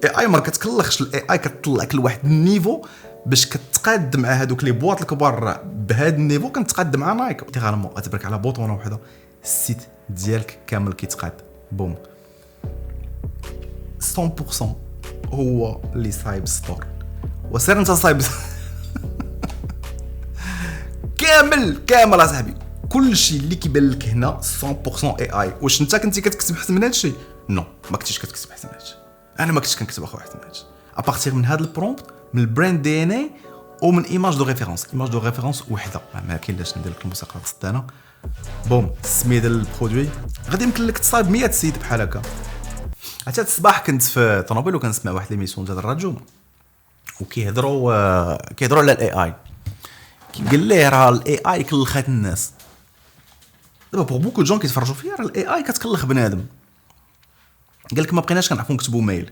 اي اي ما كتكلخش الاي اي كتطلعك لواحد النيفو باش كتقاد مع هذوك لي بواط الكبار بهذا النيفو كنتقاد مع نايك انتغالمون اتبرك على بوطونه وحده السيت ديالك كامل كيتقاد بوم 100% هو اللي صايب ستور وسير انت صايب كامل اصاحبي كلشي اللي كيبان لك هنا 100% اي اي. واش انت كنتي كتكتب احسن من هادشي؟ نو ما كنتيش كتكتب احسن من هادشي. انا ما كنتش كنكتب اخو احسن من هادشي ابارتيغ من هذا البرومبت من البراند دي ان اي ومن ايماج دو ريفيرونس وحده ما كاينلاش ندير لك الموسيقى الصدانه بوم السميه ديال البرودوي غادي يمكن لك تصايب 100 سيت بحال هكا. حتى الصباح كنت في طوموبيل وكنسمع واحد ليميسيون ديال الراديو وكيهضروا على الاي اي قال ليه راه الاي اي كلخات الناس دابا بوغ بوكو جون كيتفرجوا فيا راه الاي اي كتكلخ بنادم. قال لك ما بقيناش كنعرفوا نكتبوا ميل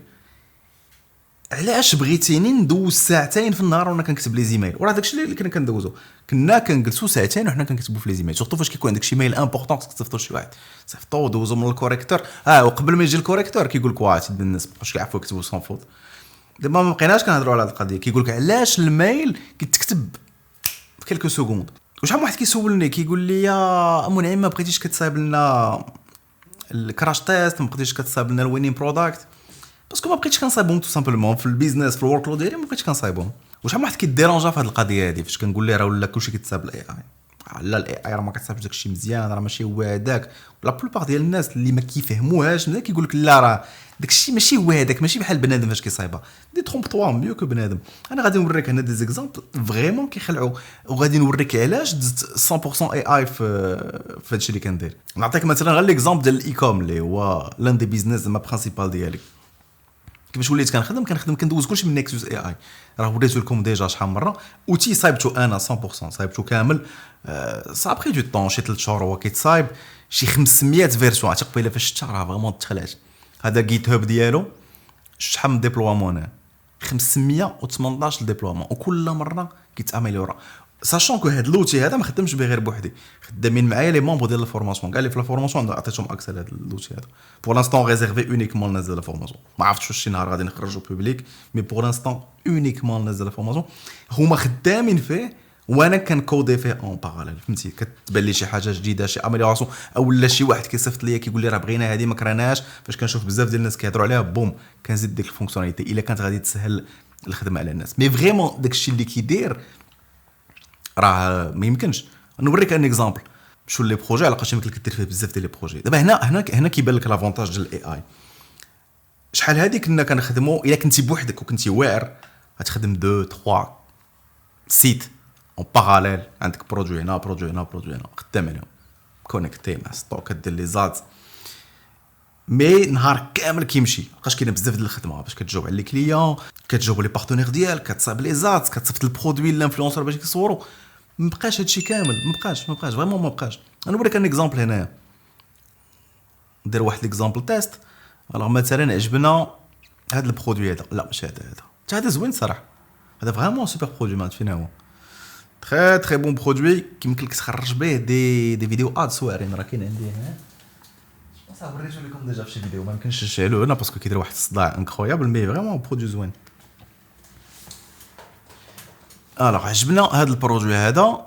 علاش بغيتيني ندوز ساعتين في النهار وانا كنكتب لي زيميل وراه داكشي اللي كنا كندوزو كنا كنجلسوا ساعتين وحنا كنكتبوا في لي زيميل سورتو فاش كيكون عندك شي ميل امبورطون تصيفطو لشي واحد صيفطو دوزو من الكوريكتور وقبل ما يجي الكوريكتور كيقول لك واه تيد الناس باش كيعرفوا يكتبوا سون فوت. دابا ما بقيناش كنهضروا على هذه القضيه كيقول لك علاش الميل كيتكتب في كلكو سكوند. وشحال واحد كيسولني كيقول لي يا منعم ما بغيتيش كتصايب لنا الكراش تيست ما بغيتيش كتصايب لنا الوينين برودكت باسكو ما بقيتش كنصايبهم تو سامبلومون في البيزنس في الورك لود ديالي ما بقيتش كنصايبهم. وشحال واحد كيديرونجا في هذه القضيه هذه فاش كنقول ليه راه ولا كلشي كيتصايب الاي اي لا الاي اي راه ما كتصايبش داكشي مزيان راه ماشي هو هذاك. لا بلوبار ديال الناس اللي ما كيفهموهاش مزيان كيقول لك لا راه داكشي ماشي هو هذاك ماشي بحال بنادم فاش كيصايبها دي ترومب طوا ميو كو بنادم. انا غادي نوريك هنا دي زيكزامبل فريمون كيخلعوا وغادي نوريك علاش دزت 100% اي اي في هادشي اللي كندير. نعطيك مثلا غير ليكزامبل ديال الاي كوم اللي هو لان دي بيزنس ما برينسيبال ديالي كيفاش وليت كنخدم كندوز كلشي من نيكسوس اي اي راه وريتو لكم ديجا شحال مره وتي صايبتو انا 100% صايبتو كامل صابري دو طون شي 3 شهور هو كيتصايب شي 500 فيرسيون عتق قبيله فاش شتا راه فريمون تخلعت. هذا جيت هاب ديالو شحال من ديبلوامون هنا 518 ديبلوامون وكل مره كيتاميليورا ساشون كو هاد لوتي هذا ما خدمش به غير بوحدي خدامين معايا لي مونبر ديال الفورماسيون كاع لي في الفورماسيون عطيتهم اكسل هاد اللوتي هذا بور لانستون ريزيرفي اونيكمون للناس ديال الفورماسيون ما عرفتش واش شي نهار غادي نخرجوا بوبليك مي بور لانستون اونيكمون للناس ديال الفورماسيون هما خدامين فيه وانا كنكودي فيه اون باراليل فهمتي كتبان لي شي حاجه جديده شي اميليوراسيون اولا شي واحد كيصيفط ليا كيقول لي راه بغينا هذه ما كرهناش فاش كنشوف بزاف ديال الناس كيهضروا عليها بوم كنزيد ديك الفونكسيوناليتي الا كانت غادي تسهل الخدمه على الناس مي فريمون داكشي اللي كيدير راه ما يمكنش. نوريك ان اكزامبل شو لي بروجي علاش يمكن لك دير فيه بزاف ديال لي بروجي. دابا هنا كيبان لك لافونتاج ديال الاي اي. شحال هذه كنا كنخدموا الا كنتي بوحدك وكنتي واعر غتخدم 2 3 سيت اون باراليل عندك بروجي هنا خدام عليهم كونيكتي مع ستوك كدير لي زاد مي نهار كامل كيمشي لقاش كاينه بزاف ديال الخدمه باش كتجاوب على لي كليون كتجاوب لي بارتنير ديالك كتصايب لي زاد كتصيفط البرودوي للانفلونسور باش يصوروا ما بقاش هادشي كامل ما بقاش فريمون ما بقاش. انا نوريك ان اكزامبل هنايا ندير واحد اكزامبل تيست alors مثلا عجبنا هذا البرودوي هذا لا ماشي هذا زوين صراحه هذا فريمون سوبر برودوي ما فينا هو تري بون برودوي كيمكن لك تخرج به دي فيديو اد صوارين راه كاين عندي هنا صافي وريتو لكم ديجا في شي فيديو ما يمكنش نشعلو هنا باسكو كيدير واحد الصداع انكرويابل مي فريمون برودوي زوين. الوغ عجبنا هذا البرودوي هذا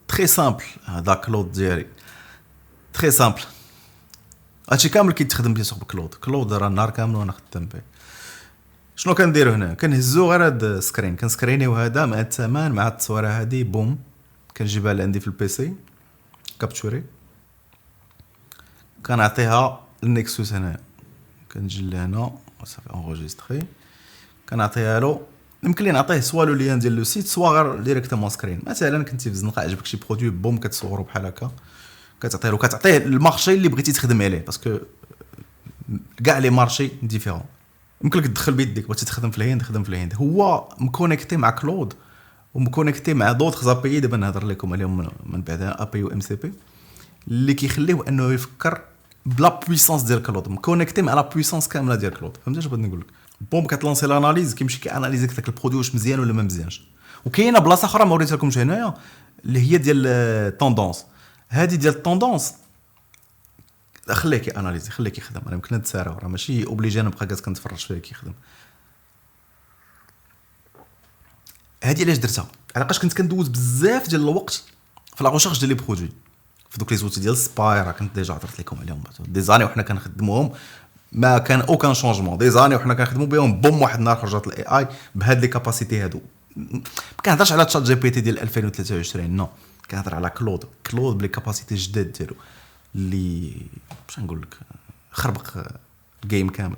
تري سامبل هذا كلود ديالي تري سامبل هادشي كامل كيتخدم بيه سوق كلود راه النهار كامل وانا خدام به. شنو كنديرو هنا كنهزو غير هاد السكرين كنسكرينيو هذا مع الثمن مع التصويره هذه بوم كنجيبها لعندي في البيسي كابتشوري كنعطيها للنيكسوس هنا كنجي لهنا صافي انغوجيستري كنعطيها له يمكن لي نعطيه سوا لو لين ديال لو سيت سوا غير ديريكتومون سكرين. مثلا كنتي في الزنقه عجبك شي برودوي بوم كتصورو بحال هكا كتعطيه المارشي اللي بغيتي تخدم عليه باسكو كاع لي مارشي ديفيرون يمكن لك تدخل بيديك بغيتي تخدم في الهند خدم في الهند هو مكونيكتي مع كلود ومكونيكتي مع دوطخ زابي دابا نهضر لكم عليهم من بعد ابي و ام سي بي اللي كيخليوه انه يفكر بلا بويسونس ديال كلود مكونيكتي مع لا بويسونس كامله ديال كلود. فهمتي اش بغيت نقول لك بوم كتلونسي الاناليز كيمشي كياناليزيك داك البرودوي واش مزيان ولا ما مزيانش. وكاينه بلاصه اخرى ما وريت لكمش هنايا اللي هي ديال التوندونس هذه ديال التوندونس خليه كي اناليزي، خليه كيخدم. انا يمكن نتسارع راه ماشي اوبليجي نبقى قاعد كنتفرج فيه كيخدم. هادي علاش درتها، علاش كنت كندوز بزاف ديال الوقت في لا ريشيرش ديال لي برودوي في دوك لي زوتي ديال سباير. كنت ديجا عطرت لكم عليهم دي زاني وحنا كنخدموهم، ما كان اوكان شونجمون. دي زاني وحنا كنخدموا بهم، بوم واحد النهار خرجت الاي اي بهاد لي كاباسيتي هادو. ما كنهضرش على تشات جي بي تي ديال 2023، نو، كنهضر على كلود بلي كاباسيتي جداد ديالو اللي باش نقول لك خربق الجيم كامل.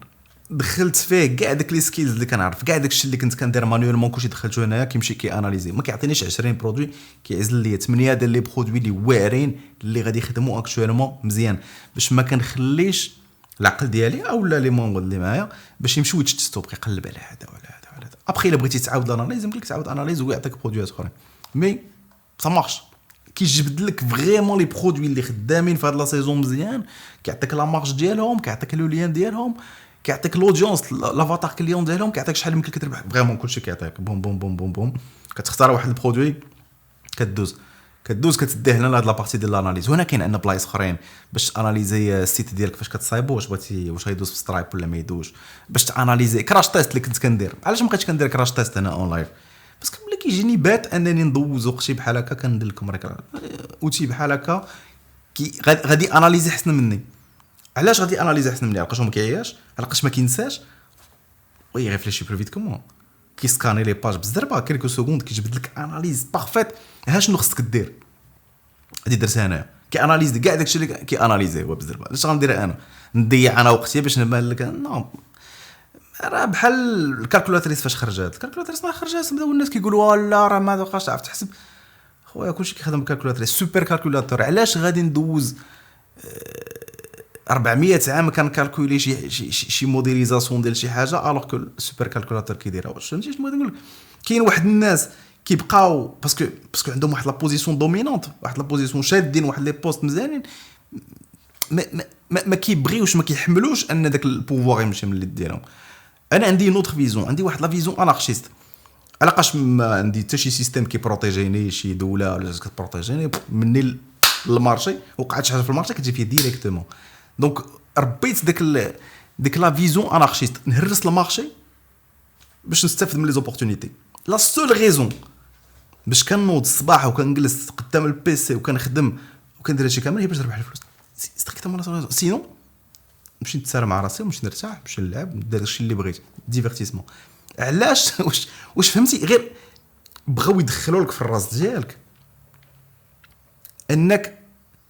دخلت فيه كاع داك لي سكيلز اللي كنعرف، كاع داكشي اللي كنت كندير مانيولمون كلشي دخلته هنايا. كيمشي كي اناليزي، ما كيعطينيش 20 برودوي، كيعزل لي 8 ديال لي برودوي اللي واعرين اللي غادي يخدموا اكطوالمون مزيان، باش ما كنخليش العقل ديالي او لا لي مونغ اللي معايا باش يمشيو يتشتتوا بقى يقلب على هذا ولا هذا ولا هذا. ابخي الا بغيتي تعاود الاناليز يمكن لك تعاود اناليز ويعطيك برودويات اخرين، مي سا مارش. كيجبد لك فريمون لي برودوي اللي خدامين في هاد لا سيزون مزيان، كيعطيك لا مارج ديالهم، كيعطيك لو لين ديالهم، كيعطيك لودونس لافاتار كليون ديالهم، كيعطيك شحال يمكن لك تربح فريمون كلشي كيعطيك بوم بوم بوم بوم بوم. كتختار واحد البرودوي كدوز كتديه هنا لهاد لابارتي ديال الاناليز. هنا كاين عندنا بلايص اخرين باش اناليزي السيت ديالك فاش كتصايبو، واش بغيتي واش غيدوز في سترايب ولا ما يدوش، باش تاناليزي كراش تيست اللي كنت كندير. علاش ما بقيتش كندير كراش تيست هنا اون لايف؟ باسكو ملي كيجيني بات انني ندوز وقتي بحال هكا، كندير لكم راه اوتي بحال هكا كي غادي اناليزي احسن مني. علاش غادي اناليزي احسن مني؟ علاش ما كيعياش، علاش ما كينساش، وي ريفليشي بلو فيت كومون. كيسكاني لي باج بالزربه كيلكو سكوند، كيجبد لك اناليز بارفيت. ها شنو خصك دير، هادي درتها انا. كي اناليزي كاع داكشي اللي كي اناليزي هو بالزربه. علاش غندير انا نضيع انا وقتي باش نبان لك؟ نو، راه بحال الكالكولاتريس فاش خرجت. الكالكولاتريس ما خرجت بداو الناس كيقولوا لا راه ما بقاش تعرف تحسب. خويا كلشي كيخدم بالكالكولاتريس، سوبر كالكولاتور. علاش غادي ندوز 400 عام كنكالكولي شي موديليزاسيون ديال شي حاجه الوغ كو السوبر كالكولاتور كيديرها؟ واش فهمتي شنو بغيت نقول لك؟ كاين واحد الناس كيبقاو باسكو عندهم واحد لا بوزيسيون دومينونت، واحد لا بوزيسيون شادين واحد لي بوست مزيانين، ما كيبغيوش ما كيحملوش ان داك البوفوار يمشي من اليد ديالهم. انا عندي نوتر فيزون، عندي واحد لا فيزون انارشيست. علاش ما عندي حتى شي سيستيم كيبروتيجيني، شي دوله ولا كتبروتيجيني مني المارشي، وقعت شي حاجه في المارشي كتجي فيه ديريكتومون. دونك ربيت ديك لا فيزون انارشيست، نهرس المارشي باش نستافد من لي زوبورتونيتي. لا سول ريزون باش كنوض الصباح وكنجلس قدام البيسي وكنخدم وكندير هادشي كامل هي باش نربح الفلوس. ستريكتومون لا سول ريزون. سينو نمشي نتسارع مع راسي ونمشي نرتاح، نمشي نلعب، ندير داكشي اللي بغيت، ديفيرتيسمون. علاش واش فهمتي؟ غير بغاو يدخلوا لك في الراس ديالك انك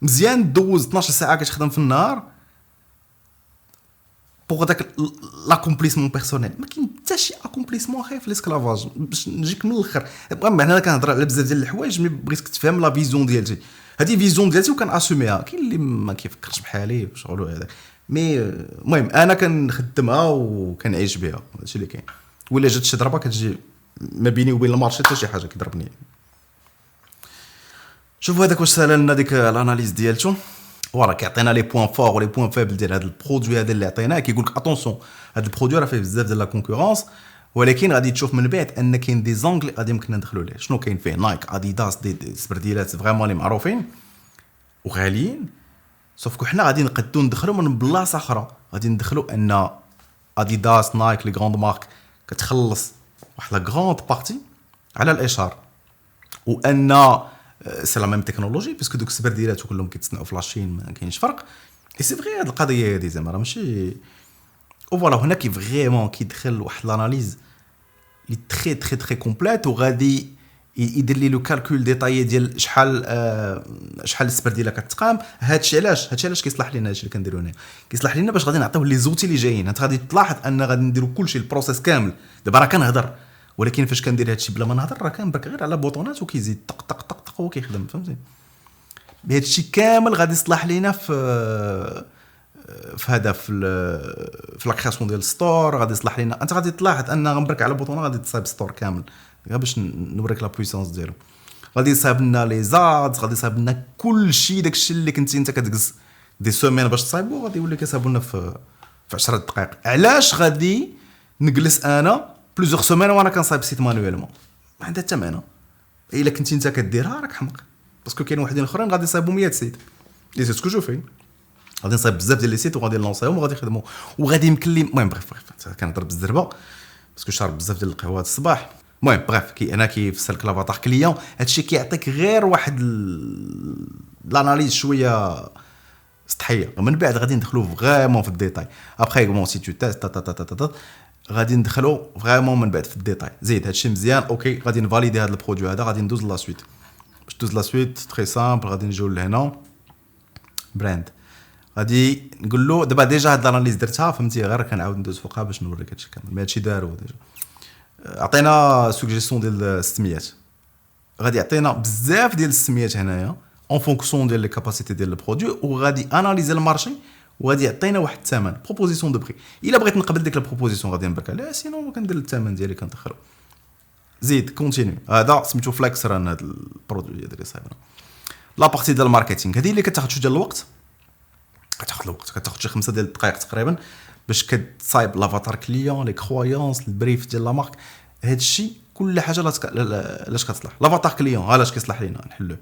مزيان دوز 12 ساعه كتخدم في النهار بوغ داك لاكومبليسمون بيرسونيل. ما كاين حتى شي اكومبليسمون اخي في ليسكلافاج. باش نجيك من الاخر، المهم انا كنهضر على بزاف ديال الحوايج مي بغيتك تفهم لا فيزيون ديالتي. هذه فيزيون ديالتي وكان اسوميها. كاين اللي ما كيفكرش بحالي شغلو هذا، مي المهم انا كنخدمها وكنعيش بها. هادشي اللي كاين. ولا جات شي ضربه كتجي ما بيني وبين المارشي حتى شي حاجه كيضربني. شوفوا هذاك واش سال لنا ديك الاناليز ديالته، وراه كيعطينا لي بوين فور ولي بوين فابل ديال هذا البرودوي هذا اللي عطيناه. كيقول لك اتونسيون هذا البرودوي راه فيه بزاف ديال لا كونكورونس، ولكن غادي تشوف من بعد ان كاين دي زونغل غادي يمكن ندخلوا ليه. شنو كاين فيه؟ نايك، اديداس، دي سبرديلات فريمون لي معروفين وغاليين. سوف كو حنا غادي نقدو ندخلوا من بلاصه اخرى. غادي ندخلوا ان اديداس، نايك، لي غروند مارك كتخلص واحد لا غروند بارتي على الاشهار، وان سي لا ميم تكنولوجي باسكو دوك السبرديلات كلهم كيتصنعوا في لاشين، ما كاينش فرق. اي سي فري هاد القضيه هادي زعما راه ماشي او فوالا. هنا كي فريمون كيدخل واحد لاناليز لي تري تري تري كومبليت، وغادي يدير لي لو كالكول ديتايي ديال شحال السبرديله كتقام. هادشي علاش كيصلح لينا هادشي اللي كنديرو هنا. كيصلح لينا باش غادي نعطيو لي زوتي اللي جايين. انت غادي تلاحظ ان غادي نديرو كلشي البروسيس كامل. دابا راه كنهضر، ولكن فاش كندير هادشي بلا ما نهضر راه كنبرك غير على بوطونات وكيزيد طق طق طق طق وكيخدم. فهمتي؟ بهادشي كامل غادي يصلح لينا في هذا في لا كرياسيون ديال ستور. غادي يصلح لينا، انت غادي تلاحظ ان غنبرك على بوطونه غادي تصايب ستور كامل غير باش نوريك لا بويسونس ديالو. غادي يصايب لنا لي زاد، غادي يصايب لنا كلشي داكشي اللي كنتي انت كتجلس دي سومين باش تصايبو غادي يولي كيصايبو لنا في 10 دقائق. علاش غادي نجلس انا بلوزيغ سومين وانا كنصايب سيت مانويلمون؟ ما عندها حتى معنى. الا كنتي انت كديرها راك حمق، باسكو كاين واحدين اخرين غادي يصايبوا 100 سيت. لي سيت سكو جو في غادي نصايب بزاف ديال لي سيت وغادي نلونسيهم وغادي نخدموا وغادي يمكن لي المهم بريف كنهضر بالزربه باسكو شارب بزاف ديال القهوه هذا الصباح. المهم بريف انا كيفسر لك لافاتار كليون هادشي كيعطيك غير واحد لاناليز شويه سطحيه. من بعد غادي ندخلوا فريمون في الديتاي ابخي بون سي تو تيست غادي ندخلوا فريمون من بعد في الديتاي. زيد هادشي مزيان اوكي غادي نفاليدي هذا البرودوي هذا غادي ندوز لا سويت. باش دوز لا سويت تري سامبل غادي نجيو لهنا براند غادي نقول له دابا ديجا هاد الاناليز درتها فهمتي غير كنعاود ندوز فوقها باش نوريك هادشي كامل. مي هادشي دارو ديجا عطينا سوجيستيون ديال السميات غادي يعطينا بزاف ديال السميات هنايا اون فونكسيون ديال لي كاباسيتي ديال البرودوي وغادي اناليزي المارشي وغادي يعطينا واحد الثمن بروبوزيسيون دو بري. الا بغيت نقبل ديك البروبوزيسيون غادي نبرك عليها سينو كندير الثمن ديالي كندخلو. زيد كونتينيو هذا سميتو فلاكس ران هذا البرودوي ديالي صايبنا. لا بارتي ديال الماركتينغ هذه اللي كتاخذ شويه ديال الوقت كتاخذ شي 5 ديال الدقائق تقريبا باش كتصايب لافاتار كليون لي كرويونس البريف ديال لا مارك. هذا الشيء كل حاجه لاش كتصلح لافاتار كليون علاش كيصلح لينا نحلوه.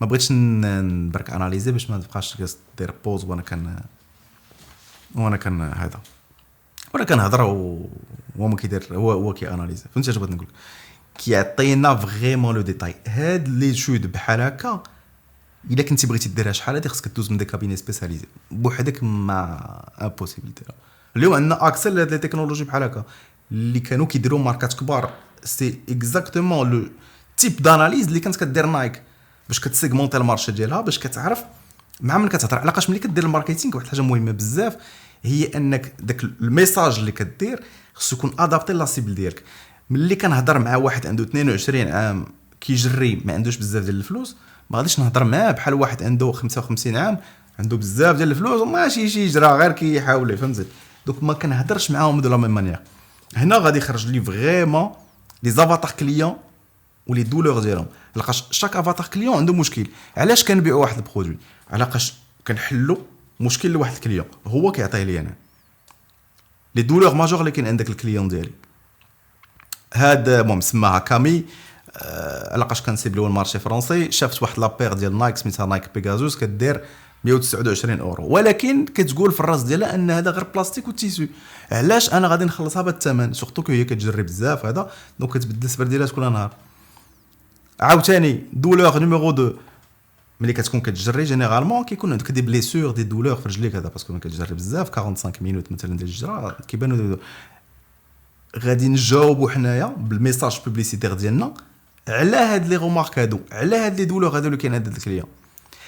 ما بغيتش نبرك اناليزي باش ما تبقاش دير بوز وانا كان هذا وانا كنهضر هو ما كيدير هو كي اناليزي فهمتي اش بغيت نقول كيعطينا فريمون لو ديتاي. هاد لي شود بحال هكا الا كنتي بغيتي ديرها شحال هادي خصك دوز من دي كابيني سبيسياليزي بوحدك ما امبوسيبل ديرها. اليوم عندنا اكسل لهاد لي تكنولوجي بحال هكا اللي كانوا كيديروا ماركات كبار سي اكزاكتومون لو تيب داناليز اللي كانت كدير نايك باش كتسيغمونتي المارشي ديالها باش كتعرف مع من كتهضر. علاش ملي كدير الماركتينغ واحد الحاجه مهمه بزاف هي انك داك الميساج اللي كدير خصو يكون ادابتي لا سيبل ديالك. ملي كنهضر مع واحد عنده 22 عام كيجري ما عندوش بزاف ديال الفلوس ما غاديش نهضر معاه بحال واحد عنده 55 عام عنده بزاف ديال الفلوس وماشي شي يجرى غير كيحاول فهمتي. دوك ما كنهضرش معاهم دو لا ميم مانيير. هنا غادي يخرج لي فريمون لي زافاتار كليون ولي دولور ديالهم. لقاش شاك افاتار كليون عنده مشكل. علاش كنبيعوا واحد البرودوي علاش كنحلوا مشكل لواحد الكليون هو كيعطيه لي انا لي دولور ماجور اللي كاين عندك الكليون ديالي. هذا المهم سماها كامي علاش كنسيبلو المارشي فرنسي. شافت واحد لابير ديال نايك سميتها نايك بيغازوس كدير 129 اورو ولكن كتقول في الراس ديالها ان هذا غير بلاستيك وتيسو. علاش انا غادي نخلصها بهذا الثمن سورتو كو هي كتجري بزاف هذا دونك كتبدل السبرديلات كل نهار. عاوتاني دولور نيميرو 2 ملي كتكون كتجري جينيرالمون كيكون عندك دي بليسور دي دولور في رجليك هذا باسكو ملي كتجري بزاف 45 مينوت مثلا ديال الجرا كيبانوا. غادي نجاوبوا حنايا بالميساج بوبليسيتير ديالنا على هاد لي رومارك هادو على هاد لي دولور هادو اللي كاين عند الكليون.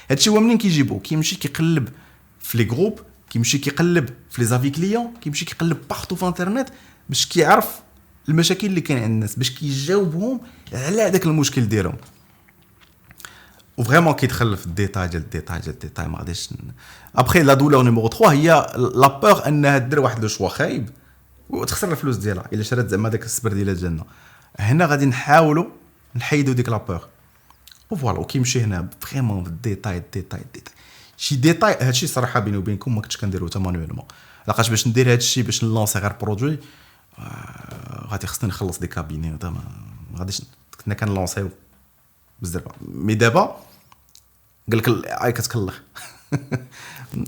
هادشي هو منين كيجيبو كيمشي كيقلب في لي جروب كيمشي كيقلب في لي زافي كليون كيمشي كيقلب بارتو في انترنت باش كيعرف المشاكل اللي كاين عند الناس باش كيجاوبهم على هذاك المشكل ديالهم. وفريمون كيدخل في الديتاي ديال الديتاي ما غاديش ابخي لا دولور نيميرو 3 هي لا بور انها دير واحد لو شوا خايب وتخسر الفلوس ديالها الا شرات زعما داك السبرديلات ديالنا. هنا غادي نحاولوا نحيدوا ديك لا بور وفوالا وكيمشي هنا فريمون في الديتاي شي ديتاي. هادشي صراحه بيني وبينكم ما كنتش كنديرو حتى مانويلمون لقاش باش ندير هادشي باش نلونسي غير برودوي غادي خصني نخلص دي كابيني هذا ما غاديش كنا كنلونسيو بزاف. مي دابا قال لك الاي كتكلخ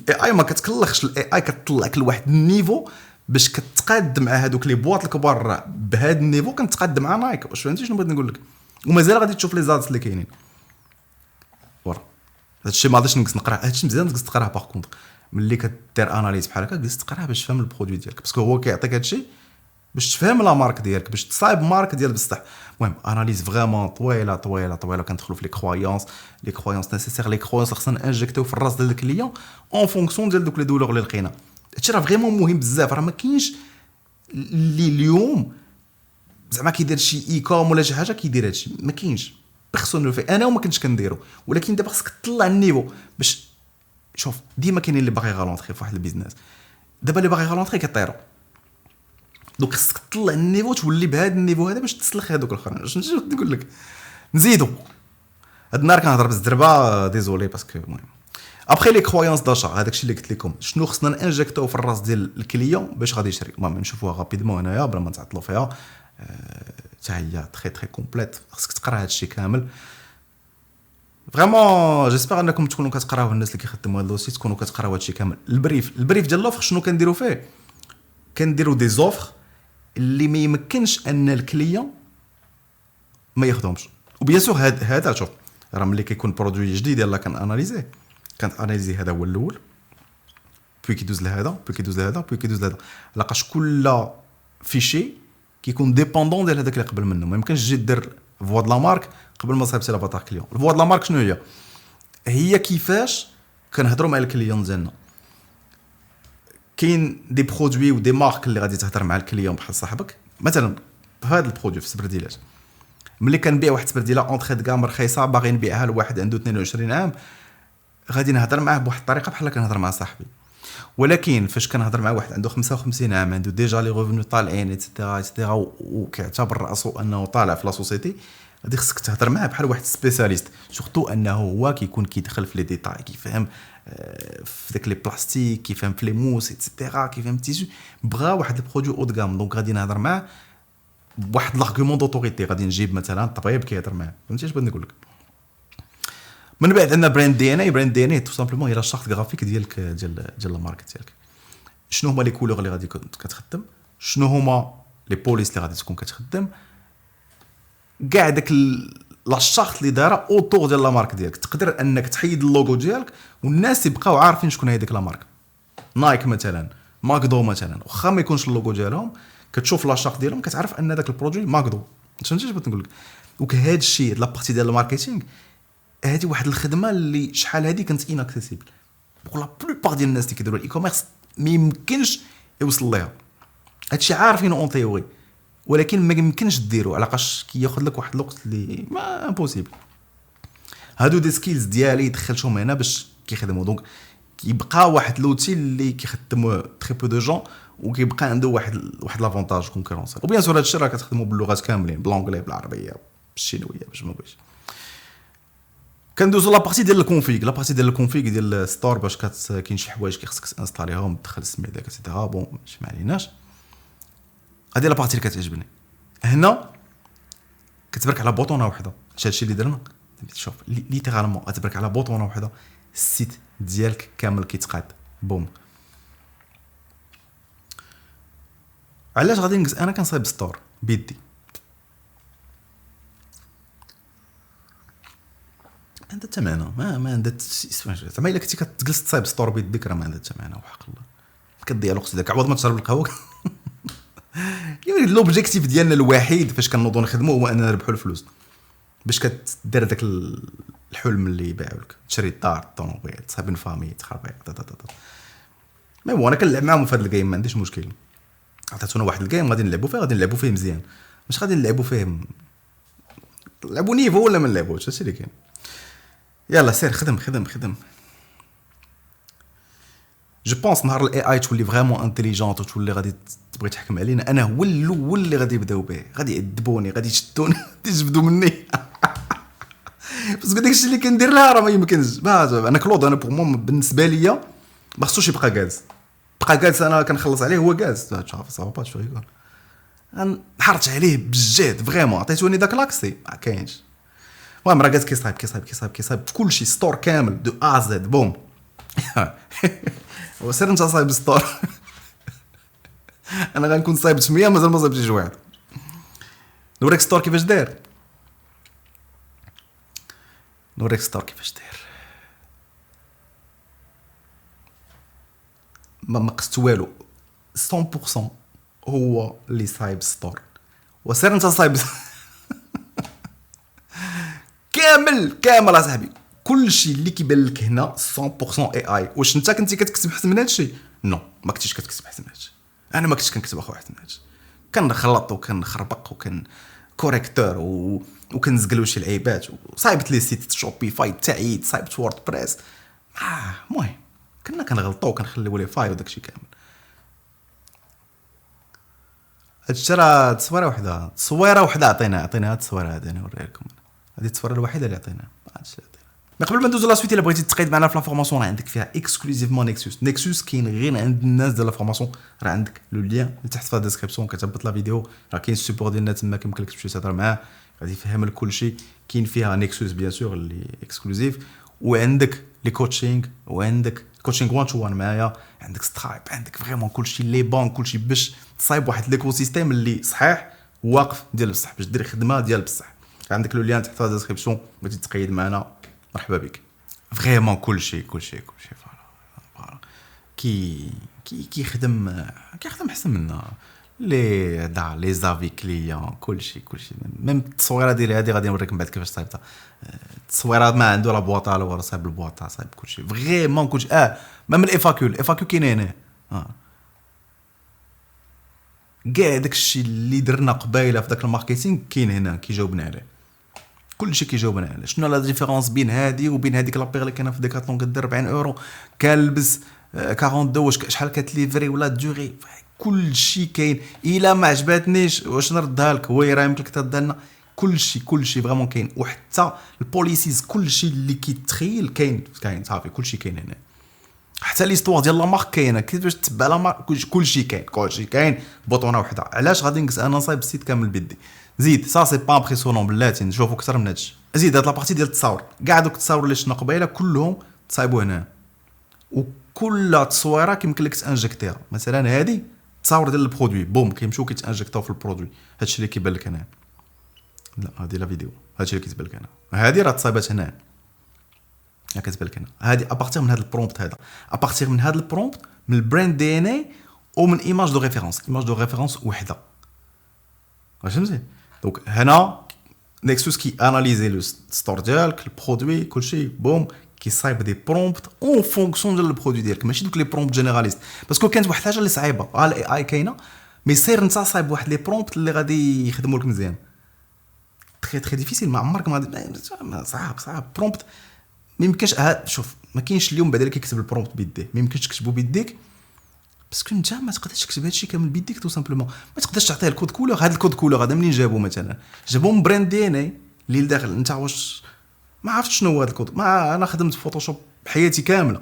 الاي ما كتكلخش. الاي كتطلعك لواحد النيفو باش كتقاد مع هذوك لي بواط الكبار بهذا النيفو كنتقاد مع نايك. واش فهمتي شنو بغيت نقول لك؟ ومازال غادي تشوف لي زادس اللي كاينين ورا هادشي ما غاديش نقص نقرا. هادشي مزيان تقص تقراه باغ كونطخ ملي كدير اناليز بحال هكا جلس تقراه باش تفهم البرودوي ديالك باسكو هو كيعطيك هادشي باش تفهم لا مارك ديالك باش تصايب مارك ديال بصح. المهم اناليز فريمون طويله كندخلوا في لي كرويونس نيسيسير لي كرويونس خصنا انجكتيو في الراس ديال الكليون اون فونكسيون ديال دوك لي دولور اللي لقينا. هادشي راه فريمون مهم بزاف. راه ما كاينش اللي اليوم زعما كيدير شي اي كوم ولا شي حاجه كيدير هادشي ما كاينش بيرسون لو في. انا وما كنتش كنديرو ولكن دابا خصك تطلع النيفو باش شوف ديما كاينين اللي باغي غالونطري في واحد البيزنس. دابا اللي باغي غالونطري كيطيروا دوك خصك تطلع النيفو تولي بهذا النيفو هذا باش تسلخ هذوك الاخرين. شنو نقول لك نزيدو هاد النهار كنهضر بالزربه ديزولي باسكو المهم ابخي لي كرويونس داشا هذاك الشيء اللي قلت لكم شنو خصنا انجكتو في الراس ديال الكليون باش غادي يشري. المهم نشوفوها غابيدمون هنايا بلا ما نتعطلوا فيها حتى هي تري كومبليت خصك تقرا هذا الشيء كامل. فريمون جيسبر انكم تكونوا كتقراو الناس اللي كيخدموا هذا السيت تكونوا كتقراو هادشي كامل. البريف ديال لوفر شنو كنديروا فيه؟ كنديروا دي زوفر اللي ما يمكنش ان الكليون ما ياخذهمش. وبيان سور هذا شوف راه ملي كيكون برودوي جديد يلاه كانت اناليزي هذا هو الاول، بوي كيدوز لهذا بوي كيدوز لهذا بوي كيدوز لهذا، لاقاش كل فيشي كيكون ديبوندون ديال هذاك اللي قبل منه. ما يمكنش تجي دير فوا د لا مارك قبل ما تصايب سي لافاتار كليون. فوا د لا مارك شنو هي؟ هي كيفاش كنهضروا مع الكليون ديالنا. كاين دي برودوي ودي مارك اللي غادي تهضر مع الكليون بحال صاحبك. مثلا بهذا البرودوي في السبرديلات، ملي كنبيع واحد السبرديله اونطري د كام رخيصه باغي نبيعها لواحد عنده 22 عام، غادي نهضر معاه بواحد الطريقه بحال كنهضر مع صاحبي. ولكن فاش كنهضر مع واحد عنده 55 عام عنده ديجا لي ريفونو طالعين ايتترا ايتترا وكيعتبر راسو انه طالع في لا سوسيتي، غادي خصك تهضر معاه بحال واحد سبيسياليست. سورتو انه هو كيكون كيدخل في لي ديتاي، كيفهم في داك لي بلاستيك، كيفهم في لي موس ايتترا، كيفهم التيشو. بغا واحد البرودوي او دغام، دونك غادي نهضر معاه بواحد لارغومون دوتوريتي. غادي نجيب مثلا الطبيب كيهضر معاه، فهمتي اش بغيت نقول لك. من بعد عندنا براند دي ان اي. براند دي ان اي تو سامبلومون هي لا شارت غرافيك ديالك ديال لا مارك ديالك. شنو هما لي كولور اللي غادي كتخدم، شنو هما لي بوليس اللي غادي تكون كتخدم، كاع داك لا شارت اللي دايره اوتور ديال لا مارك ديالك. تقدر انك تحيد اللوغو ديالك والناس يبقاو عارفين شكون هي ديك لا مارك. نايك مثلا، ماكدو مثلا، واخا ما يكونش اللوغو ديالهم كتشوف لا شارت ديالهم كتعرف ان داك البرودوي ماكدو. فهمتي اش بغيت نقول لك. وكهذا الشيء لا بارتي ديال الماركتينغ، هذه واحد الخدمه اللي شحال هذه كانت اناكسيسيبل. لا بلوبار ديال الناس اللي كيديروا الاي كوميرس ما يمكنش يوصل ليها. هادشي عارفين اون تيوري، ولكن ما يمكنش ديرو علاش كياخذ لك واحد الوقت اللي ما امبوسيبل. هادو دي سكيلز ديالي دخلتهم هنا باش كيخدموا. دونك كيبقى واحد لوتي اللي كيخدموا تري بو دو جون، وكيبقى عنده واحد لافونتاج كونكورونسيال. وبيان سور هادشي راه كتخدموا باللغات كاملين، بالانجلي بالعربيه بالشينويه باش ما بغيتش. كندوزو لا بارتي ديال الكونفيغ. لا بارتي ديال الكونفيغ ديال الستور باش كاين شي حوايج كيخصك تانستاليهم، تدخل السميه ديالك ايتترا. بون ماشي ما عليناش، هذه لا بارتي اللي كتعجبني. هنا كتبرك على بوطونه وحده. هادشي اللي درنا شوف ليترالمون كتبرك على بوطونه وحده، السيت ديالك كامل كيتقاد بوم. علاش غادي نجلس انا كنصايب ستور بيدي؟ عندها ثمنه، ما عندها زعما الا كنتي كتجلس تصايب ستور بيدك راه ما عندها ثمنه وحق الله. كتضيع الوقت ديالك عوض ما تشرب القهوه. يعني لوبجيكتيف ديالنا الوحيد فاش كنوضوا نخدموا هو اننا نربحوا الفلوس، باش كدير داك الحلم اللي يبيعوا لك، تشري الدار، الطوموبيل، تصايب فامي، تخربيق. ما هو انا كنلعب معاهم في هذا الجيم، ما عنديش مشكل. عطاتونا واحد الجيم غادي نلعبوا فيه مزيان، مش غادي نلعبوا فيه نلعبوا نيفو ولا ما نلعبوش. هادشي اللي كاين. يلا سير خدم. جو بونس نهار الاي اي تولي فريمون انتيليجونت وتولي غادي تبغي تحكم علينا، انا هو الاول اللي غادي يبداو به، غادي يعذبوني، غادي يشدوني، غادي يجبدوا مني. بس داكشي اللي كندير لها راه ما يمكنش. انا كلود انا بوغ مون بالنسبه ليا ما خصوش يبقى جالس. بقى جالس انا كنخلص عليه هو جالس. شوف صافا شوف يقول نحرت عليه بجد فريمون، عطيتوني داك لاكسي ما كاينش. المهم راه جالس كيصايب كلشي ستور كامل دو ا زد بوم. وسير انت صايب ستور. انا غنكون صايب 800 مازال ما صايبتش واحد. نوريك ستور كيفاش داير. ما قست والو 100% هو اللي صايب ستور. وسير انت صايب كامل اصاحبي. كلشي اللي كيبان لك هنا 100% اي اي. واش انت كنتي كتكتب احسن من هادشي؟ نو ما كنتيش كتكتب احسن من هادشي. انا ما كنتش كنكتب اخو احسن من هادشي. كنخلط وكنخربق وكن كوريكتور وكنزقلو شي لعيبات وصايبت لي سيت شوبيفاي تاعي، صايبت ووردبريس. المهم كنا كنغلطوا وكنخليو لي فاي وداكشي كامل. هادشي راه تصويره وحده عطينا هاد التصويره هادي نوريها لكم. هذه التصويره الوحيده اللي عطيناها. مي قبل ما ندوزو لا سويت الا بغيتي تقيد معنا في لا فورماسيون راه عندك فيها اكسكلوزيفمون نيكسوس كاين غير عند الناس ديال لا فورماسيون. راه عندك لو لين اللي تحت في لا ديسكريبسيون كتهبط لا فيديو راه كاين السيبور ديالنا تما كيمكن لك تمشي تهضر معاه غادي يفهم لك كلشي. كاين فيها نيكسوس بيان سور اللي اكسكلوزيف وعندك لي كوتشينغ وعندك كوتشينغ 1 تو 1 معايا عندك سترايب عندك فريمون كلشي لي بان كلشي باش تصايب واحد ليكو سيستيم اللي صحيح واقف ديال بصح باش دير خدمه ديال بصح. عندك لو لين تحت في لا ديسكريبسيون بغيتي تقيد معنا مرحبا بك. فريمون كلشي فوالا كيخدم احسن منا لي زافي كليون كلشي ميم التصويره ديالي هذه غادي نوريك من بعد كيفاش صايبتها. التصويرات ما عنده لا بواطه لا ورا صايب البواطه صايب كلشي فريمون كلشي ميم الافاكيو كاين هنا كاع داكشي اللي درنا قبيله في داك الماركتينغ كاين هنا كيجاوبنا عليه كلشي كيجاوبنا عليه. شنو لا ديفيرونس بين هذه وبين هذيك لابيغ اللي كاينه في ديكاتلون كدير 40 اورو كنلبس 42 واش شحال كتليفري ولا دوري كلشي كاين. الا ما عجباتنيش واش نردها لك هو راه يمكن لك تردها لنا كلشي فريمون كاين. وحتى البوليسيز كلشي اللي كيتخيل كاين صافي كلشي كاين هنا. حتى ليستوار ديال لا مارك كاينه كيفاش تتبع لا مارك كلشي كاين بوطونه وحده. علاش غادي نقص انا نصايب السيت كامل بيدي. زيد سا سي با امبريسيونون بلاتي نشوفوا اكثر من هادشي. زيد هاد لابارتي ديال التصاور كاع دوك التصاور اللي شفنا قبيله كلهم تصايبوا هنا وكل تصويره كيمكن لك تانجكتيها. مثلا هادي تصاور ديال البرودوي بوم كيمشيو كيتانجكتاو في البرودوي. هادشي اللي كيبان لك هنا لا هادي لا فيديو هادشي اللي كيتبان لك هنا هادي راه تصايبات هنا كتبان لك هنا. هادي ابارتير من هذا البرومبت هذا ابارتير من هذا البرومبت من البراند دي ان اي ومن ايماج دو ريفيرونس وحده واش مزيان. دونك هنا نيكسوس كي اناليزي لو ستور ديالك البرودوي كلشي بوم كيصايب دي برومبت اون فونكسيون ديال البرودوي ديالك ماشي دوك لي برومبت جينيراليست. باسكو كانت واحد الحاجه اللي صعيبه الاي اي كاينه مي سير انت صايب واحد لي برومبت اللي غادي يخدموا لك مزيان تري ديفيسيل. ما عمرك ما صعاب برومبت ما يمكنش. شوف ما كاينش اليوم بعدا اللي كيكتب البرومبت بيديه ما يمكنش تكتبو بيديك باسكو انت ما تقدرش تكتب هادشي كامل بيديك تو سامبلومون. ما تقدرش تعطيه الكود كولور. هذا الكود كولور هذا منين جابوه؟ مثلا جابوه من براند دي ان اي اللي لداخل انت واش ما عرفتش شنو هو هذا الكود. ما انا خدمت في فوتوشوب حياتي كامله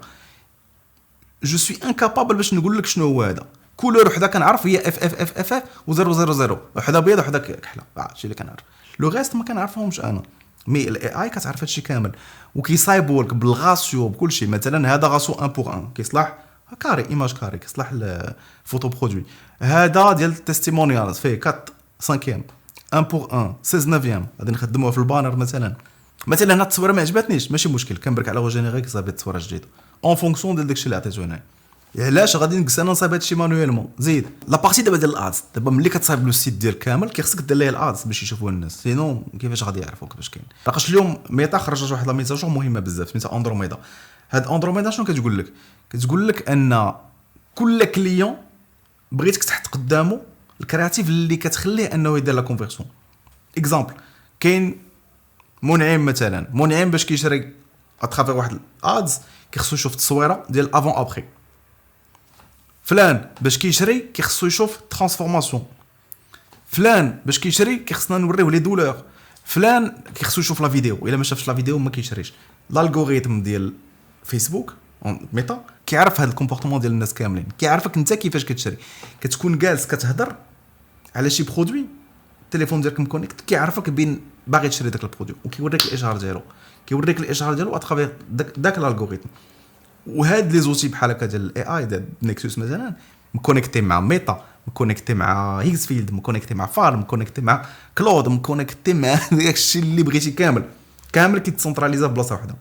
جو سوي انكابابل باش نقول لك شنو هو هذا. كولور وحده كنعرف هي اف و000 وحده بيض وحده كحله هادشي اللي كنعرف. لو ريست ما كنعرفهمش انا مي الاي اي كتعرف هادشي كامل وكيصايبوا لك بالغاسيو بكل شيء. مثلا هذا غاسو 1:1 كيصلح كاري ايماج كاري كيصلح الفوتو برودوي. هذا ديال التستيمونيالز فيه 4 5 1:1 16 9 غادي نخدموها في البانر. مثلا هاد التصويره ما عجبتنيش ماشي مشكل كنبرك على جينيري كيصايب التصويره جديده اون فونكسيون ديال داكشي اللي عطيتو هنا. علاش غادي نقص انا نصايب هادشي مانويلمون. زيد لا بارتي دابا ديال الادز دابا ملي كتصايب لو سيت ديال كامل كيخصك دير ليه الادز باش يشوفوه الناس سينو كيفاش غادي يعرفوا كيفاش كاين. لاقاش اليوم ميتا خرجت واحد لا ميساجور مهمه بزاف سميتها اندروميدا. هاد اندروميدا شنو كتقول لك ان كل كليون بغيتك تحط قدامه الكرياتيف اللي كتخليه انه يدير لا كونفيرسيون. اكزامبل كاين منعم مثلا منعم باش كيشري اترافير واحد الادز كيخصو يشوف التصويره ديال افون ابري. فلان باش كيشري كيخصو يشوف ترانسفورماسيون. فلان باش كيشري كيخصنا نوريوه لي دولور. فلان كيخصو يشوف لا فيديو الا ما شافش لا فيديو ما كيشريش. الالغوريثم ديال فيسبوك ميتا كيعرف هذا الكومبورتمون ديال الناس كاملين كيعرفك انت كيفاش كتشري. كتكون جالس كتهضر على شي برودوي التليفون ديالك مكونيكت كيعرفك بين باغي تشري داك البرودوي وكيوريك الاشهار ديالو اترافير داك الالغوريثم. وهاد لي زوتي بحال هكا ديال الاي اي ديال نيكسوس مثلا مكونيكتي مع ميتا مكونيكتي مع هيكسفيلد مكونيكتي مع فارم مكونيكتي مع كلود مكونيكتي مع داكشي اللي بغيتي كامل كيتسونطراليزا بلاصه واحده.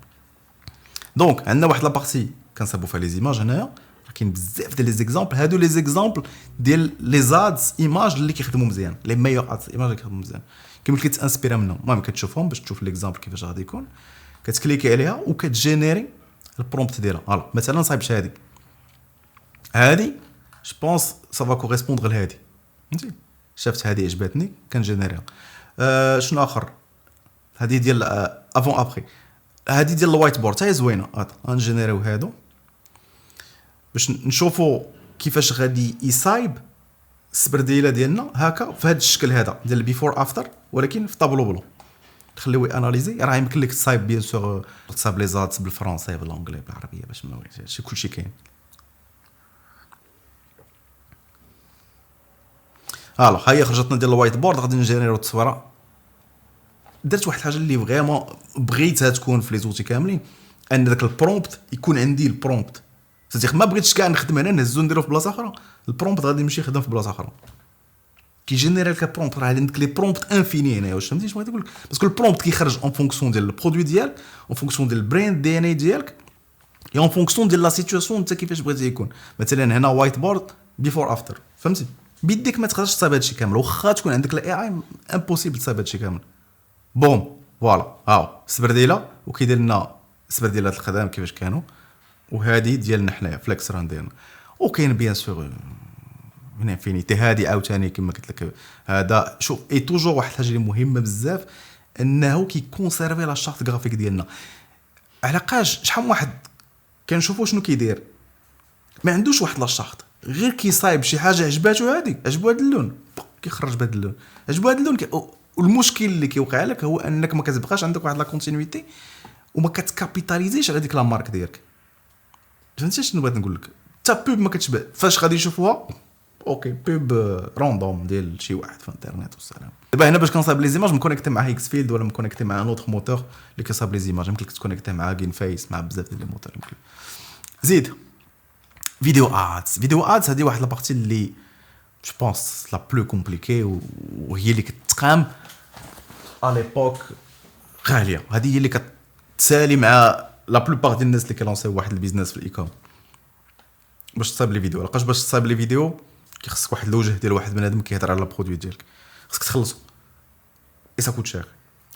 دونك عندنا واحد لا بارتي كنصايبوا فيها لي زيماج هنايا كاين بزاف ديال لي زيكزامبل. هادو لي زيكزامبل ديال لي زادز ايماج اللي كيخدموا مزيان لي ميور ادز ايماج اللي كيخدموا مزيان كيمكن لك تانسبيرا منهم. المهم كتشوفهم باش تشوف ليكزامبل كيفاش غادي يكون كتكليكي عليها وكتجينيري البرومبت ديالها. فوالا مثلا صايبش هادي جو بونس سا فا كوريسبوندر لهادي فهمتي. شفت هادي عجبتني كنجينيريها. شنو اخر هادي ديال افون ابري. هادي ديال الوايت بورد حتى هي زوينه. غنجينيريو هادو باش نشوفوا كيفاش غادي يصايب السبرديله ديالنا هكا في هذا الشكل هذا ديال البيفور افتر ولكن في طابلو بلون. تخليوه اناليزي، راه يمكن لك تصايب بيان سور تصايب لي زات بالفرنسي بالانجلي بالعربيه باش ما شي كلشي كاين. الوغ هي خرجتنا ديال الوايت بورد، غادي نجينيرو التصويره. درت واحد الحاجه اللي فريمون بغيتها تكون في لي زوتي كاملين، ان داك البرومبت يكون عندي البرومبت، صديق ما بغيتش كاع نخدم هنا نهزو نديرو في بلاصه اخرى، البرومبت غادي يمشي يخدم في بلاصه اخرى. كي جينيري لك البرومبت راه عندك لي برومبت انفيني هنا، واش فهمتي شنو بغيت نقول لك؟ باسكو البرومبت كيخرج اون فونكسيون ديال البرودوي ديالك، اون فونكسيون ديال البراند دي ان اي ديالك، اي اون فونكسيون ديال لا سيتوياسيون انت كيفاش بغيتي يكون. مثلا هنا وايت بورد بيفور افتر، فهمتي؟ بيديك ما تقدرش تصايب هادشي كامل، واخا تكون عندك الاي اي امبوسيبل تصايب هادشي كامل. بوم فوالا هاو السبرديله، وكيدير لنا السبرديلات القدام كيفاش كانوا، وهذه ديالنا حنايا فليكس ران ديالنا. وكاين بيان سور من انفينيتي هادي عاوتاني كما قلت لك. هذا شوف اي توجور واحد الحاجه اللي مهمه بزاف، انه كيكونسيرفي لا شارت غرافيك ديالنا. علاقاش شحال من واحد كنشوفوا شنو كيدير، ما عندوش واحد لا شارت، غير كيصايب شي حاجه عجباتو، هادي عجبو هذا اللون كيخرج بهذا اللون، عجبو هذا اللون والمشكل اللي كيوقع لك هو انك ما كتبقاش عندك واحد لا كونتينيتي وما كتكابيتاليزيش على ديك لا مارك ديالك. فهمتي شنو بغيت نقول لك؟ حتى بوب ما كتشبع فاش غادي يشوفوها اوكي بوب راندوم ديال شي واحد في الانترنت والسلام. دابا هنا باش كنصايب لي زيماج مكونيكتي مع هيكس فيلد ولا مكونيكتي مع ان اوتر موتور اللي كيصايب لي زيماج، يمكن لك تكونيكتي مع جين فيس مع بزاف ديال لي موتور. يمكن زيد فيديو ادز هذه واحد لابارتي اللي جو بونس لا بلو كومبليكي، وهي اللي كتقام ا ليبوك غاليه. هذه هي اللي كتسالي مع لا بلوبار ديال الناس اللي كيلونسيو واحد البيزنس في الايكوم. باش تصايب لي فيديو لقاش باش تصايب لي فيديو كيخصك واحد الوجه ديال واحد بنادم كيهضر على البرودوي ديالك، خصك تخلصو اي سا كوت شير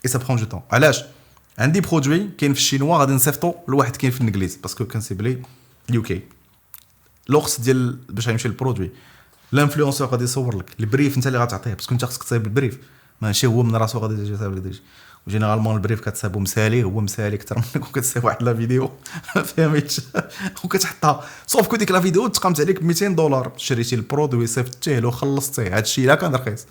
اي سا برون دو طون. علاش؟ عندي برودوي كاين في الشينوا غادي نصيفطو لواحد كاين في الانجليز باسكو كنسيبلي اليو كي. لوكس ديال باش يمشي البرودوي، الانفلونسور غادي يصور لك البريف انت اللي غتعطيه، باسكو انت خصك تصايب البريف ماشي هو من راسو غادي يجي يصايب لك داكشي. وجينيرالمون البريف كتصايبو مسالي، هو مسالي اكثر منك، وكتصايب واحد لا فيديو فهمتيش وكتحطها صوف كو ديك لا فيديو تقامت عليك ب $200 شريتي البرودوي صيفطتيه له خلصتيه. هادشي لا كان رخيص،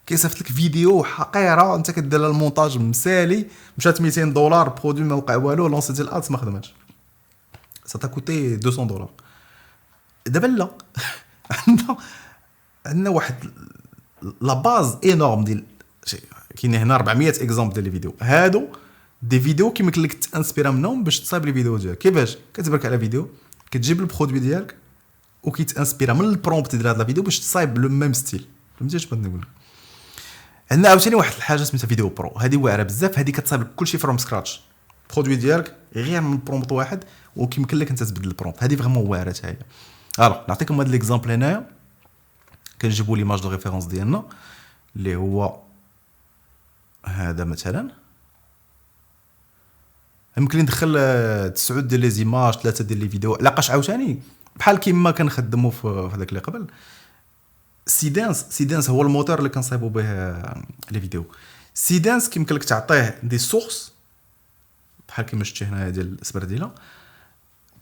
كيصيفط لك فيديو حقيره انت كدير لها المونتاج مسالي، مشات $200 برودوي ما وقع والو، لونسيتي الادس ما خدماتش، سا كوتي $200. دابا لا عندنا واحد لا باز انورم ديال كاين هنا 400 اكزامبل ديال لي فيديو. هادو دي فيديو كيمكن لك تانسبيرا منهم باش تصايب لي فيديو ديالك. كيفاش؟ كتبرك على فيديو كتجيب البرودوي ديالك وكيتانسبيرا من البرومبت ديال هاد لا فيديو باش تصايب لو ميم ستيل. فهمتي اش بغيت نقول لك؟ عندنا عاوتاني واحد الحاجه سميتها فيديو برو، هذه واعره بزاف، هذه كتصايب كلشي فروم سكراتش، البرودوي ديالك غير من برومبت واحد وكيمكن لك انت تبدل البرومبت. هذه فريمون واعره حتى هي. الوغ نعطيكم هذا ليكزامبل هنايا، كنجيبوا ليماج دو ريفيرونس ديالنا اللي هو هذا مثلا. يمكن ندخل 9 ديال لي زيماج، 3 ديال لي فيديو، لاقاش عاوتاني بحال كيما كنخدموا في هذاك اللي قبل. سيدانس هو الموتور اللي كنصايبوا به لي فيديو. سيدانس كيمكن لك تعطيه دي سورس بحال كيما شفتي هنا ديال السبرديله،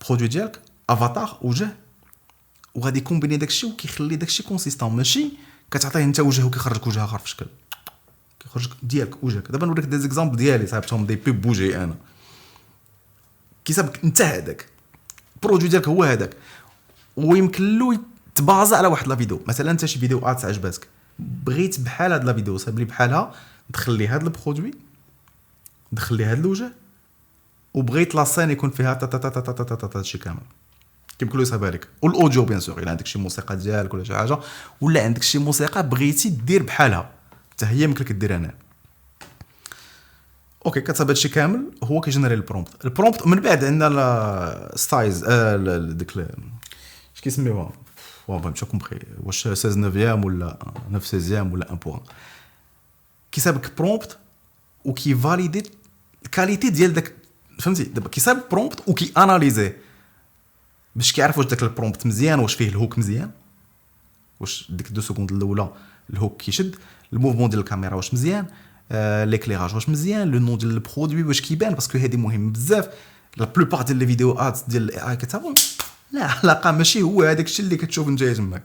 برودوي ديالك افاتار وجه، وغادي يكومبيني داكشي وكيخلي داكشي كونسيستون، ماشي كتعطيه انت وجه وكيخرجك وجه اخر في شكل، كيخرجك ديالك وجهك. دابا نوريك دي زيكزامبل ديالي صاحبتهم دي بوب بوجي انا كيسابك انت هذاك برودوي ديالك هو هذاك، ويمكن له تبازا على واحد لا فيديو. مثلا انت شي فيديو ادس عجباتك، بغيت بحال هاد لا فيديو صايب لي بحالها، دخل لي هاد البرودوي، دخل لي هاد الوجه، وبغيت لا سين يكون فيها تا تا تا تا تا تا هادشي كامل كيمكن له يصايبها لك. والاوديو بيان سور الا عندك شي موسيقى ديالك ولا شي حاجه، ولا عندك شي موسيقى بغيتي دير بحالها حتى هي يمكن لك دير هنا. اوكي كتصايب هادشي كامل، هو كيجينيري البرومبت من بعد عندنا ستايز ديك اش كيسميوها مش كومبري واش 16 نوفيام ولا 9 16 ولا 1 بوان. كيسابك برومبت وكي فاليدي الكاليتي ديال داك، فهمتي؟ دابا كيساب برومبت وكي اناليزي باش كيعرف واش داك البرومبت مزيان، واش فيه الهوك مزيان، واش ديك 2 سكوند الاولى الهوك كيشد، الموفمون ديال الكاميرا واش مزيان، ليكليراج واش مزيان، لو نون ديال البرودوي واش كيبان، باسكو هذه مهم بزاف. لا بلوبار ديال لي فيديو ادز ديال الاي اي كتابون لا علاقه، ماشي هو هذاك الشيء اللي كتشوف نتايا تماك،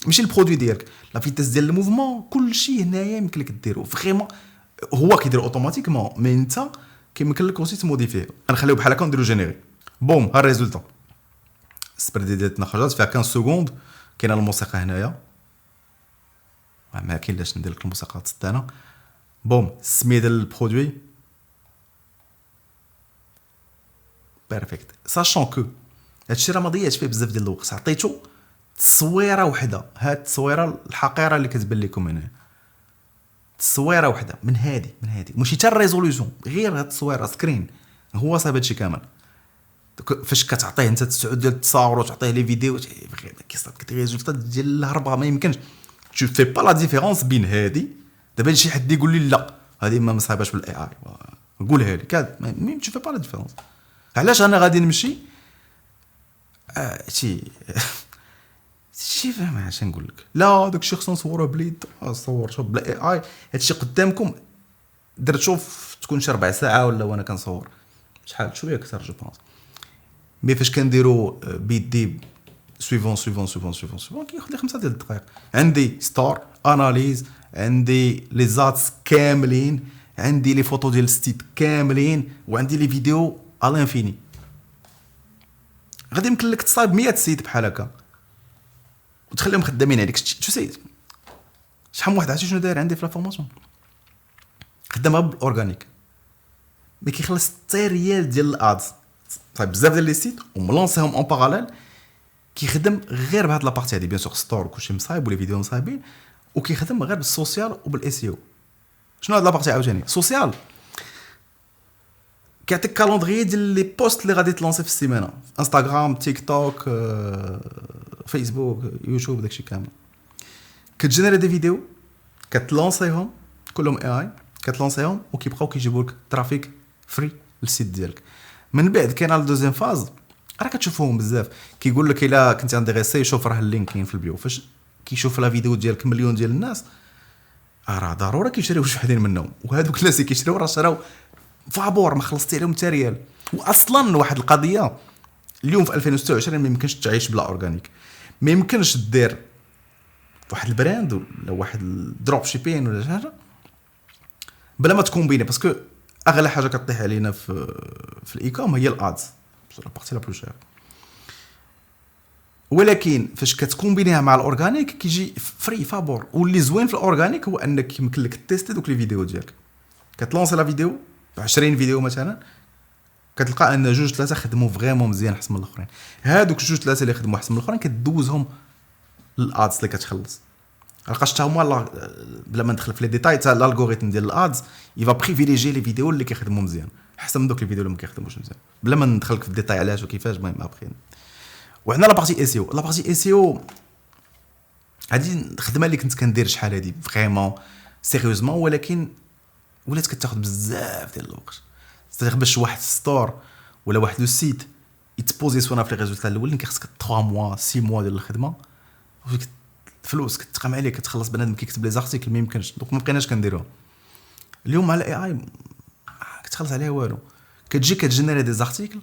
ماشي البرودوي ديالك، لا فيتاس ديال الموفمون كلشي هنايا يمكن لك ديرو فريمون. هو كيدير اوتوماتيكمون، مي انت كيمكن لك اوسي تموديفيه. غنخليو بحال هكا ونديرو جينيري. بوم ها الريزولطا، السبردي ديالتنا خرجت فيها 15 سكوند. كاينه الموسيقى هنايا، ما كاين لاش ندير لك الموسيقى تصدانا. بوم السميه ديال البرودوي بيرفكت. ساشون كو هادشي راه ما ضيعش فيه بزاف ديال الوقت، عطيتو تصويره وحده. هاد التصويره الحقيره اللي كتبان لكم هنا، تصويره وحده من هادي ماشي حتى الريزوليوشن، غير هاد التصويره سكرين هو صايب هادشي كامل. فاش كتعطيه انت تسعود ديال التصاور وتعطيه لي فيديو كيصايب لك ريزولطات ديال الهربه. ما يمكنش تو في با لا ديفيرونس بين هادي. دابا شي حد يقول لي لا هادي ما مصايباش بالاي اي، قولها لي كاد ميم تو في با لا ديفيرونس. علاش انا غادي نمشي شي فاهم اش نقول لك؟ لا داكشي خصنا نصوره بليد. صور شوف بلا اي اي هادشي قدامكم. درت شوف تكون شي 4 ساعه ولا وانا كنصور شحال شويه اكثر جو بونس. مي فاش كنديرو بيدي سويفون كياخذ لي 5 ديال الدقائق. عندي ستار اناليز، عندي لي زاتس كاملين، عندي لي فوتو ديال الستيت كاملين، وعندي لي فيديو على انفيني. غادي يمكن لك تصايب 100 سيت بحال هكا وتخليهم خدامين عليك. شو سيت شحال من واحد عرفتي شنو داير عندي في لا فورماسيون؟ خدامها بالاورغانيك، مي كيخلص حتى ريال ديال الادز. طيب بزاف ديال لي سيت وملونسيهم اون باراليل، كيخدم غير بهاد لابارتي هادي بيان سور ستور كلشي مصايب ولي فيديو مصايبين، وكيخدم غير بالسوسيال وبالاس او. شنو هاد لابارتي عاوتاني سوسيال؟ كيعطيك كالوندري ديال لي بوست اللي غادي تلونسي في السيمانه، انستغرام تيك توك فيسبوك يوتيوب داكشي كامل. كتجينيري دي فيديو كتلونسيهم كلهم اي اي، كتلونسيهم وكيبقاو كيجيبوا لك ترافيك فري للسيت ديالك. من بعد كاينه الدوزيام فاز راه كتشوفوهم بزاف. كيقول لك الا كنت انتريسي شوف راه اللينك كاين في البيو. فاش كيشوف لا فيديو ديالك مليون ديال الناس راه ضروري كيشريو شي وحدين منهم، وهذوك الناس اللي كيشريو راه شراو فابور ما خلصتي عليهم حتى ريال. واصلا واحد القضيه اليوم في 2026 ما يمكنش تعيش بلا اورغانيك. ما يمكنش دير واحد البراند ولا واحد الدروب شيبين ولا شي حاجه بلا ما تكومبيني، باسكو اغلى حاجه كطيح علينا في الايكوم هي الادز، لا بارتي لا بلو شير. ولكن فاش كتكومبينيها مع الاورغانيك كيجي فري فابور. واللي زوين في الاورغانيك هو انك يمكن لك تيستي دوك لي فيديو ديالك. كتلونسي لا فيديو 20 فيديو مثلا، كتلقى ان 2-3 خدموا فريمون مزيان احسن من الاخرين. هادوك 2-3 اللي خدموا احسن من الاخرين كدوزهم للادز اللي كتخلص. لقاش حتى هما بلا ما ندخل في لي ديتاي تاع الالغوريثم ديال الادز يفا بريفيليجي لي فيديو اللي كيخدموا مزيان احسن من دوك لي فيديو اللي ما كيخدموش مزيان، بلا ما ندخلك في الديتاي علاش وكيفاش. المهم ابخي وعندنا لا بارتي اس او. لا بارتي اس او هذه الخدمه اللي كنت كندير شحال هذه فريمون سيريوزمون، ولكن ولات كتاخذ بزاف ديال الوقت. استغرب باش واحد ستور ولا واحد لو سيت يتبوزيسيونا في لي ريزولطا الاولين كيخصك 3 موا 6 موا ديال الخدمه، فلوس كتقام عليك كتخلص بنادم كيكتب لي زارتيكل ما يمكنش. دونك ما بقيناش كنديروها. اليوم مع الاي اي كتخلص عليها والو، كتجي كتجينيري دي زارتيكل.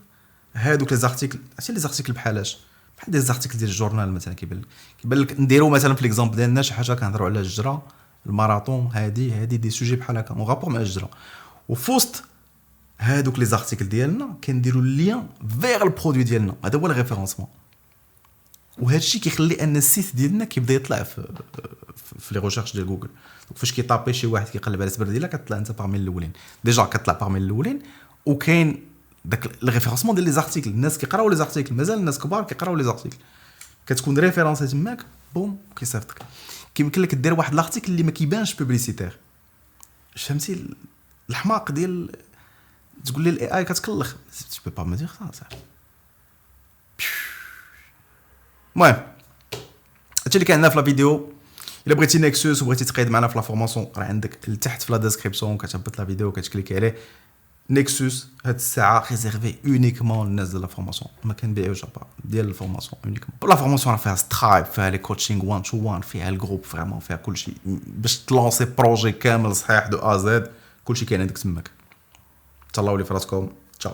هادوك لي زارتيكل عرفتي لي زارتيكل بحالاش بحال دي زارتيكل ديال الجورنال مثلا. كيبان لك نديرو مثلا في ليكزامبل ديالنا شي حاجه كنهضروا على الهجره الماراطون، هادي دي سوجي بحال هكا اون رابور مع الهجره، وفوسط هادوك لي زارتيكل ديالنا كنديروا اللين فيغ البرودوي ديالنا. هذا هو الريفيرونسمون. وهذا الشيء كيخلي ان السيت ديالنا كيبدا يطلع في لي ريشيرش ديال جوجل. فاش كيطابي شي واحد كيقلب على سبرديله كتطلع انت باغمي الاولين، ديجا كتطلع باغمي الاولين. وكاين داك الريفيرونسمون ديال لي زارتيكل، الناس كيقراو لي زارتيكل، مازال الناس كبار كيقراو لي زارتيكل، كتكون ريفيرونس تماك بوم كيصيفطك. كيمكن لك دير واحد لارتيكل اللي ما كيبانش بوبليسيتير. فهمتي الحماق ديال تقول لي الاي اي كتكلخ تي با ما دير صح. المهم هادشي اللي كان عندنا في لا فيديو. الا بغيتي نيكسوس وبغيتي تقيد معنا في لا فورماسيون راه عندك لتحت في لا ديسكريبسيون كتهبط لا فيديو كتكليك عليه. نيكسوس هاد الساعه ريزيرفي اونيكمون للناس ديال لا فورماسيون، ما كنبيعوش با ديال الفورماسيون اونيكمون. لا فورماسيون راه فيها سترايب، فيها لي كوتشينغ 1 تو 1، فيها الجروب فريمون، فيها كلشي باش تلونسي بروجي كامل صحيح دو ا زد. كلشي كاين عندك تماك. تهلاو لي فراسكم. تشاو.